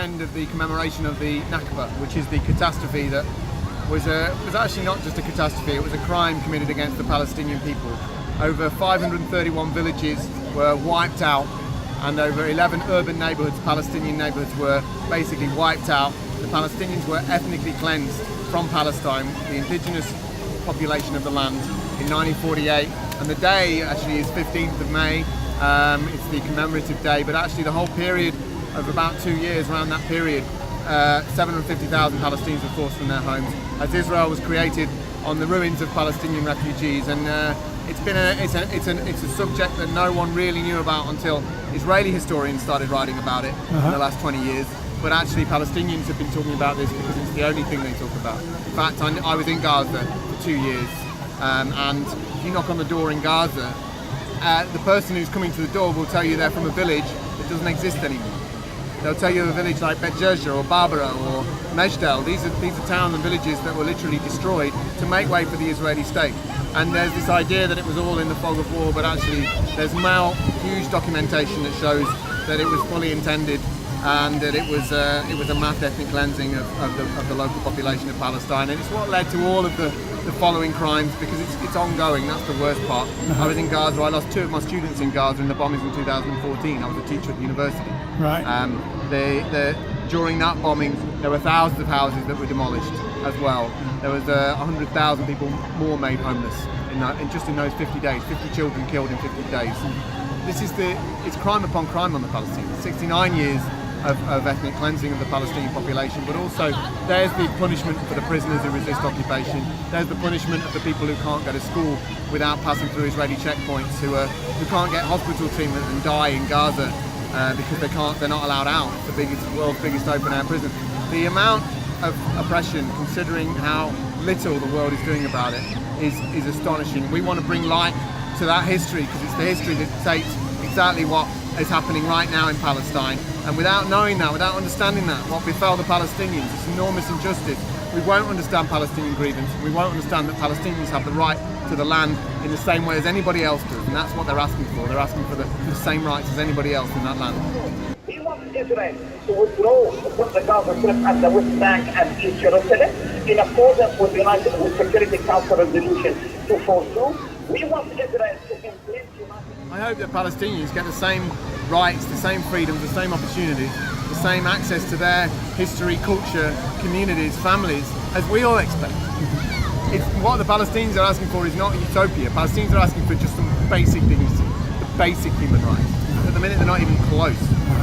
end of the commemoration of the Nakba, which is the catastrophe that was actually not just a catastrophe, it was a crime committed against the Palestinian people. Over 531 villages were wiped out, and over 11 urban neighbourhoods, Palestinian neighbourhoods, were basically wiped out. The Palestinians were ethnically cleansed from Palestine, the indigenous population of the land, in 1948. And the day actually is 15th of May. It's the commemorative day, but actually the whole period of about 2 years, around that period, 750,000 Palestinians were forced from their homes, as Israel was created on the ruins of Palestinian refugees. And it's a subject that no one really knew about until Israeli historians started writing about it in the last 20 years. But actually Palestinians have been talking about this because it's the only thing they talk about. In fact, I was in Gaza for 2 years, and if you knock on the door in Gaza, the person who's coming to the door will tell you they're from a village that doesn't exist anymore. They'll tell you a village like Bet Jezra or Barbara or Mejdal. These are towns and villages that were literally destroyed to make way for the Israeli state. And there's this idea that it was all in the fog of war, but actually there's now huge documentation that shows that it was fully intended, and that it was a mass ethnic cleansing of the local population of Palestine. And it's what led to all of the following crimes, because it's ongoing. That's the worst part. I was in Gaza. I lost 2 of my students in Gaza in the bombings in 2014. I was a teacher at the university. Right. During that bombing, there were thousands of houses that were demolished as well. There was 100,000 people more made homeless in just in those 50 days. 50 children killed in 50 days. It's crime upon crime on the Palestinians. 69 years of ethnic cleansing of the Palestinian population, but also there's the punishment for the prisoners who resist occupation. There's the punishment of the people who can't go to school without passing through Israeli checkpoints, who can't get hospital treatment and die in Gaza because they're not allowed out. The world's biggest open air prison. The amount of oppression, considering how little the world is doing about it, is astonishing. We want to bring light to that history, because it's the history that states exactly what is happening right now in Palestine. And without knowing that, without understanding that, what befell the Palestinians, it's enormous injustice. We won't understand Palestinian grievance. We won't understand that Palestinians have the right to the land in the same way as anybody else does. And that's what they're asking for. They're asking for the same rights as anybody else in that land. We want Israel to withdraw from the Gaza Strip and the West Bank and East Jerusalem in accordance with Security Council Resolution 242. We want Israel to implement I hope that Palestinians get the same rights, the same freedoms, the same opportunities, the same access to their history, culture, communities, families, as we all expect. What the Palestinians are asking for is not a utopia. Palestinians are asking for just some basic things, the basic human rights. At the minute, they're not even close.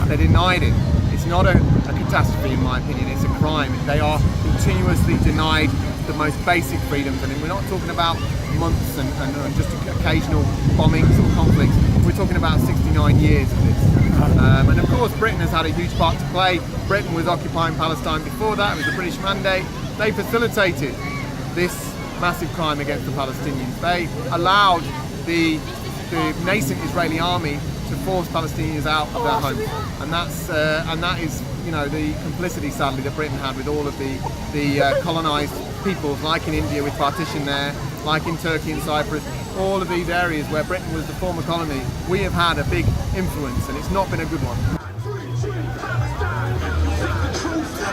They're denied it. It's not a catastrophe, in my opinion. It's a crime. They are continuously denied the most basic freedoms. And we're not talking about months and just occasional bombings or conflicts. We're talking about 69 years of this. And of course, Britain has had a huge part to play. Britain was occupying Palestine before that. It was the British Mandate. They facilitated this massive crime against the Palestinians. They allowed the nascent Israeli army to force Palestinians out of their homes, and that is the complicity, sadly, that Britain had with all of the colonised peoples, like in India with partition there, like in Turkey and Cyprus, all of these areas where Britain was the former colony. We have had a big influence, and it's not been a good one.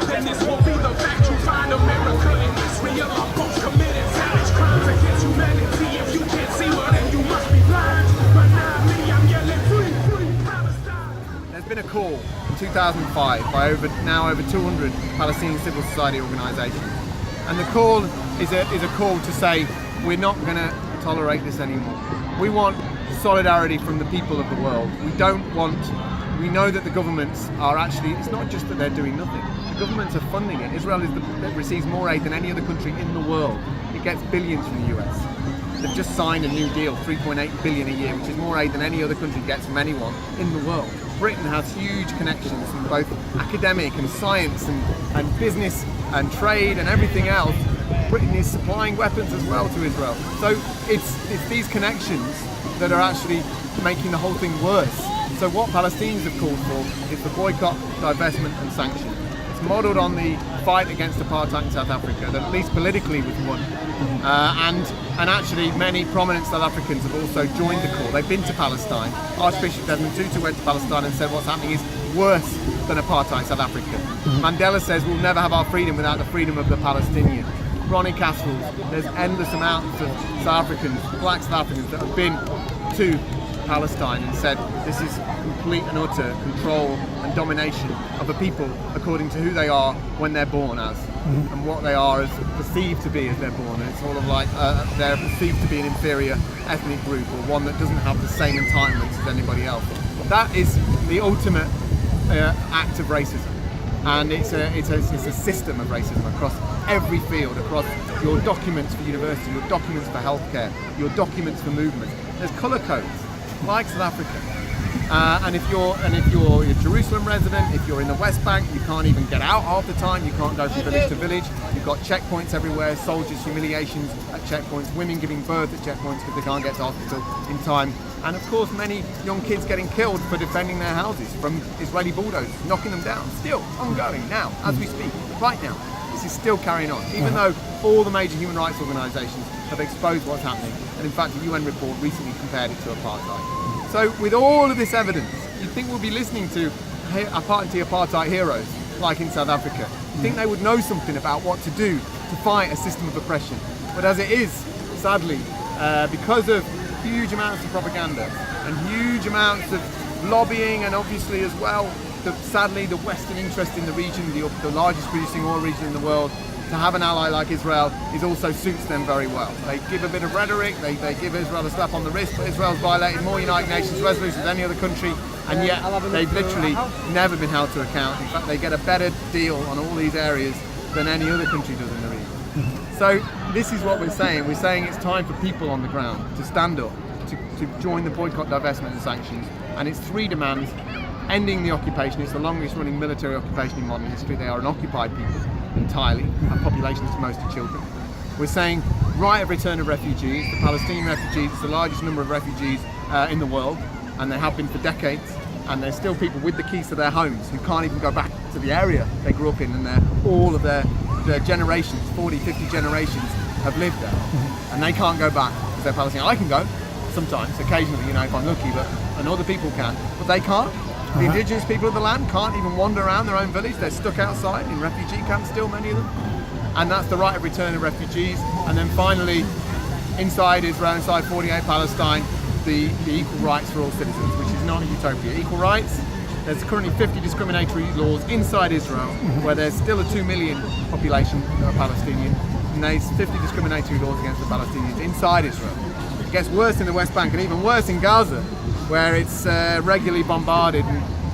Then this will be the fact you find America and Israel are both committed savage crimes against humanity. If you can't see well, then you must be blind. But now me, I'm yelling free Palestine. There's been a call in 2005 by over 200 Palestinian civil society organisations, and the call is a call to say we're not going to tolerate this anymore. We want solidarity from the people of the world. We know that the governments are actually, it's not just that they're doing nothing. The governments are funding it. Israel receives more aid than any other country in the world. It gets billions from the US. They've just signed a new deal, 3.8 billion a year, which is more aid than any other country gets from anyone in the world. Britain has huge connections in both academic and science and business and trade and everything else. Britain is supplying weapons as well to Israel. So it's these connections that are actually making the whole thing worse. So what Palestinians have called for is the boycott, divestment and sanction. It's modelled on the fight against apartheid in South Africa that at least politically was won. And actually many prominent South Africans have also joined the call. They've been to Palestine. Archbishop Desmond Tutu went to Palestine and said what's happening is worse than apartheid South Africa. Mandela says we'll never have our freedom without the freedom of the Palestinians. Ronnie Castles, there's endless amounts of South Africans, black South Africans that have been to Palestine and said this is complete and utter control and domination of a people according to who they are when they're born as, and what they are as perceived to be as they're born. And it's sort of like they're perceived to be an inferior ethnic group, or one that doesn't have the same entitlements as anybody else. That is the ultimate act of racism, and it's a system of racism across every field, across your documents for university, your documents for healthcare, your documents for movement. There's colour codes like South Africa, and if you're a Jerusalem resident, if you're in the West Bank, you can't even get out half the time. You can't go from village to village. You've got checkpoints everywhere, soldiers' humiliations at checkpoints, women giving birth at checkpoints because they can't get to hospital in time, and of course many young kids getting killed for defending their houses from Israeli bulldozers, knocking them down. Still ongoing now, as we speak, right now. This is still carrying on, even though all the major human rights organisations have exposed what's happening, and in fact a UN report recently compared it to apartheid. So with all of this evidence, you'd think we'll be listening to anti-apartheid heroes like in South Africa. You'd think they would know something about what to do to fight a system of oppression. But as it is, sadly, because of huge amounts of propaganda and huge amounts of lobbying, and obviously as well, sadly the Western interest in the region, the largest producing oil region in the world, to have an ally like Israel also suits them very well. They give a bit of rhetoric, they give Israel a slap on the wrist, but Israel's violated more United Nations resolutions than any other country, and yet they've literally never been held to account. In fact, they get a better deal on all these areas than any other country does in the region. So this is what we're saying. We're saying it's time for people on the ground to stand up, to join the boycott, divestment and sanctions, and it's 3 demands. Ending the occupation. It's the longest running military occupation in modern history. They are an occupied people entirely, and populations mostly children. We're saying right of return of refugees. The Palestinian refugees, it's the largest number of refugees in the world, and they have been for decades, and there's still people with the keys to their homes who can't even go back to the area they grew up in, and all of their generations, 40, 50 generations have lived there, and they can't go back because they're Palestinian. I can go sometimes, occasionally, if I'm lucky, and other people can, but they can't. The indigenous people of the land can't even wander around their own village. They're stuck outside in refugee camps still, many of them. And that's the right of return of refugees. And then finally, inside Israel, inside 48 Palestine, the equal rights for all citizens, which is not a utopia. Equal rights, there's currently 50 discriminatory laws inside Israel, where there's still a 2 million population that are Palestinian, and there's 50 discriminatory laws against the Palestinians inside Israel. It gets worse in the West Bank, and even worse in Gaza, where it's regularly bombarded,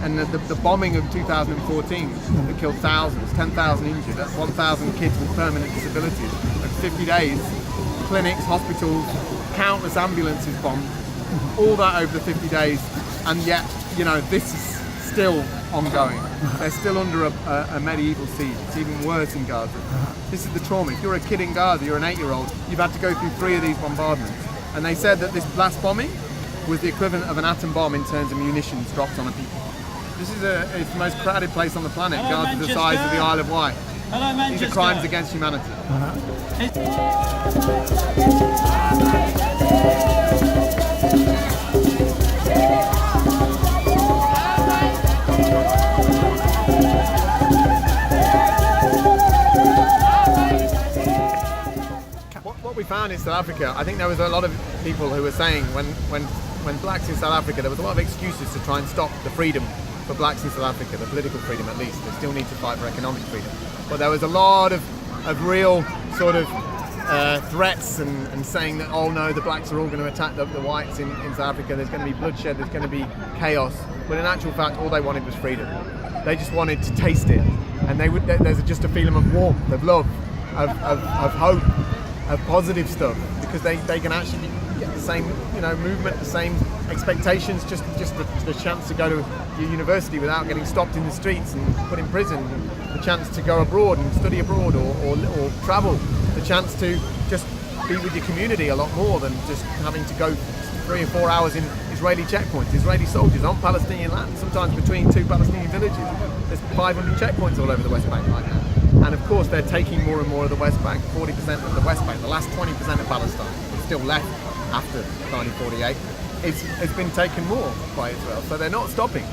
and the bombing of 2014 that killed thousands, 10,000 injured, that's 1,000 kids with permanent disabilities. Over 50 days, clinics, hospitals, countless ambulances bombed, all that over the 50 days, and yet, this is still ongoing. They're still under a medieval siege. It's even worse in Gaza. This is the trauma. If you're a kid in Gaza, you're an 8-year-old, you've had to go through 3 of these bombardments. And they said that this last bombing was the equivalent of an atom bomb in terms of munitions dropped on a people. This is it's the most crowded place on the planet. Gaza is the size of the Isle of Wight. These are crimes against humanity. What we found in South Africa, I think there was a lot of people who were saying when blacks in South Africa, there was a lot of excuses to try and stop the freedom for blacks in South Africa, the political freedom at least. They still need to fight for economic freedom. But there was a lot of real sort of threats and saying that, oh no, the blacks are all going to attack the whites in South Africa, there's going to be bloodshed, there's going to be chaos. But in actual fact, all they wanted was freedom. They just wanted to taste it. And there's just a feeling of warmth, of love, of hope, of positive stuff, because they can actually get the same movement, the same expectations, just the chance to go to your university without getting stopped in the streets and put in prison, the chance to go abroad and study abroad or travel, the chance to just be with your community a lot more than just having to go 3 or 4 hours in Israeli checkpoints, Israeli soldiers on Palestinian land, sometimes between 2 Palestinian villages. There's 500 checkpoints all over the West Bank right now. And of course they're taking more and more of the West Bank, 40% of the West Bank, the last 20% of Palestine, is still left after 1948, it's been taken more by Israel. So they're not stopping.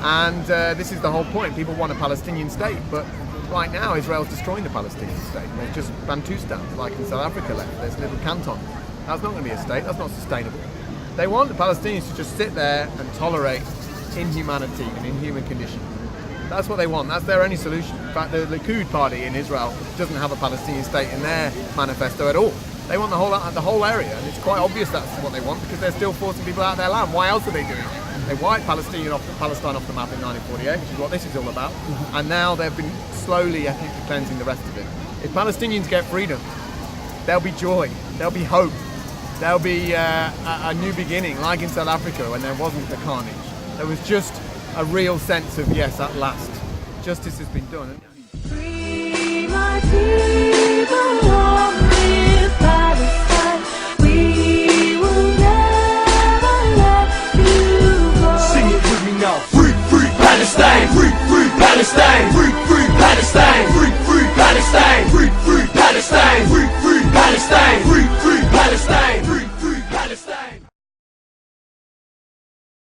And this is the whole point. People want a Palestinian state, but right now Israel's destroying the Palestinian state. There's just Bantustan, like in South Africa left. There's little cantons. That's not going to be a state. That's not sustainable. They want the Palestinians to just sit there and tolerate inhumanity and inhuman conditions. That's what they want. That's their only solution. In fact, the Likud party in Israel doesn't have a Palestinian state in their manifesto at all. They want the whole area, and it's quite obvious that's what they want because they're still forcing people out of their land. Why else are they doing it? They wiped Palestine off the map in 1948, which is what this is all about, and now they've been slowly ethnically cleansing the rest of it. If Palestinians get freedom, there'll be joy, there'll be hope, there'll be a new beginning, like in South Africa when there wasn't the carnage. There was just a real sense of, yes, at last, justice has been done. Free my tears.